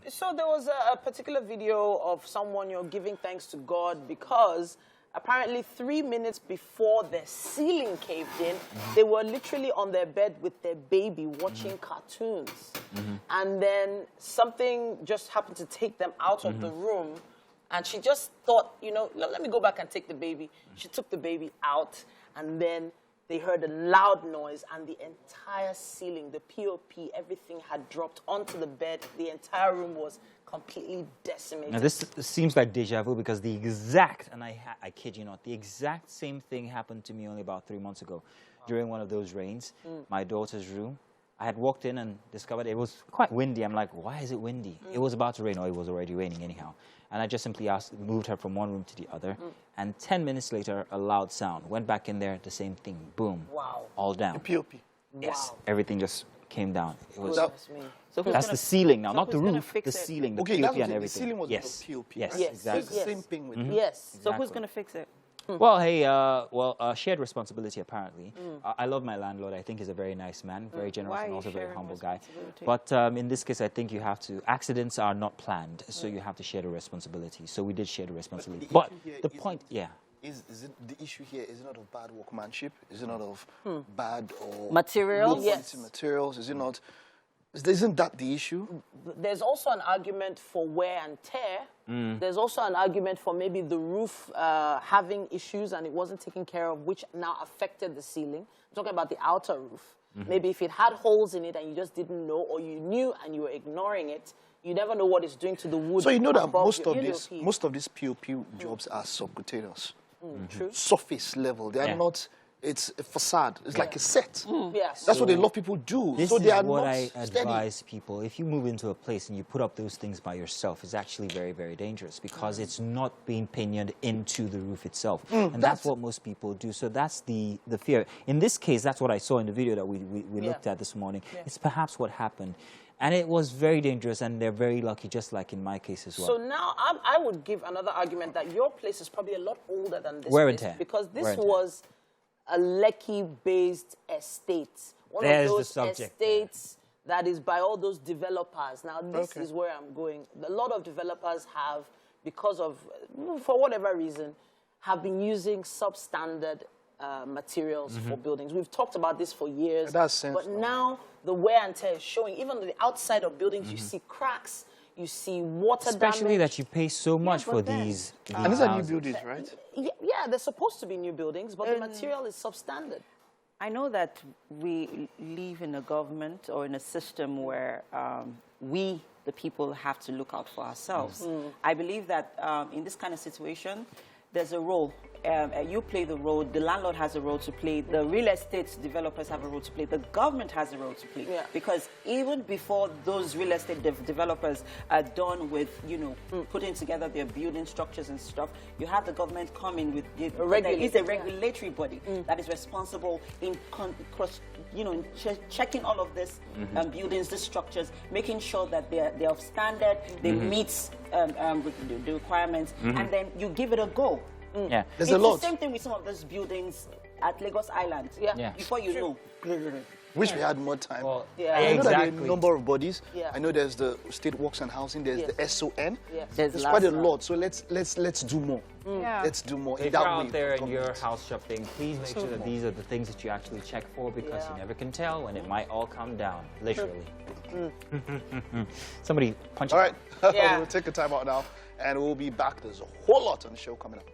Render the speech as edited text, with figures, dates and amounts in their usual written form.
So there was a particular video of someone, giving thanks to God because apparently 3 minutes before the ceiling caved in, they were literally on their bed with their baby watching cartoons. And then something just happened to take them out of the room. And she just thought, let me go back and take the baby. She took the baby out, and then they heard a loud noise, and the entire ceiling, the POP, everything had dropped onto the bed. The entire room was completely decimated. Now, this seems like deja vu because the exact, and I kid you not, the exact same thing happened to me only about 3 months ago. During one of those rains, my daughter's room, I had walked in and discovered it was quite windy. I'm like, why is it windy? It was about to rain, or it was already raining anyhow. And I just simply moved her from one room to the other. And 10 minutes later, a loud sound. Went back in there, the same thing. Boom. Wow. All down. The POP. Yes. Wow. Everything just came down. It was. So that's the ceiling now, not the roof. The ceiling, the POP and everything. The ceiling was yes. the POP. Yes, right? exactly. It's the same thing with Yes. So who's going to fix it? Well, hey, shared responsibility, apparently. I love my landlord. I think he's a very nice man, very generous, and also a very humble guy. But in this case, I think you have to, accidents are not planned, so you have to share the responsibility. So we did share the responsibility. But the point, Is it the issue here is it not of bad workmanship? Is it not of bad or materials? Low quality materials? Is it not? Isn't that the issue? There's also an argument for wear and tear. There's also an argument for maybe the roof having issues and it wasn't taken care of, which now affected the ceiling. I'm talking about the outer roof. Maybe if it had holes in it and you just didn't know, or you knew and you were ignoring it, you never know what it's doing to the wood. So you know that above most of these POP jobs are subcutaneous. True. Surface level. They are not. It's a facade. It's like a set. Yes. That's what a lot of people do. This so they is are what not I steady. advise people. If you move into a place and you put up those things by yourself, it's actually very, very dangerous because it's not being pinioned into the roof itself. And that's what most people do. So that's the fear. In this case, that's what I saw in the video that we looked at this morning. It's perhaps what happened. And it was very dangerous, and they're very lucky, just like in my case as well. So now I would give another argument that your place is probably a lot older than this Wear and place, tear. because this was a Lekki-based estate. One of those estates that is by all those developers. Now, this is where I'm going. A lot of developers have, because of, for whatever reason, have been using substandard materials for buildings. We've talked about this for years. But now the wear and tear is showing. Even on the outside of buildings, you see cracks, you see water damage. Especially that you pay so much for these And these are new buildings, right? Yeah, they're supposed to be new buildings, but the material is substandard. I know that we live in a government or in a system where we, the people, have to look out for ourselves. I believe that in this kind of situation, there's a role. You play the role, the landlord has a role to play, the real estate developers have a role to play, the government has a role to play. Because even before those real estate developers are done with, putting together their building structures and stuff, you have the government come in with a regulatory body that is responsible in checking all of this buildings, the structures, making sure that they're of standard, they meet the requirements, and then you give it a go. Yeah, there's a lot. It's the same thing with some of those buildings at Lagos Island. Before you know. Wish we had more time. Well, I know that there are a number of bodies. I know there's the State Works and Housing. There's the SON. There's quite a lot. So let's do more. Let's do more. If you're out there and you're house shopping, please make sure that these are the things that you actually check for, because you never can tell when it might all come down, literally. Somebody punch it. All right. We'll take a time out now, and we'll be back. There's a whole lot on the show coming up.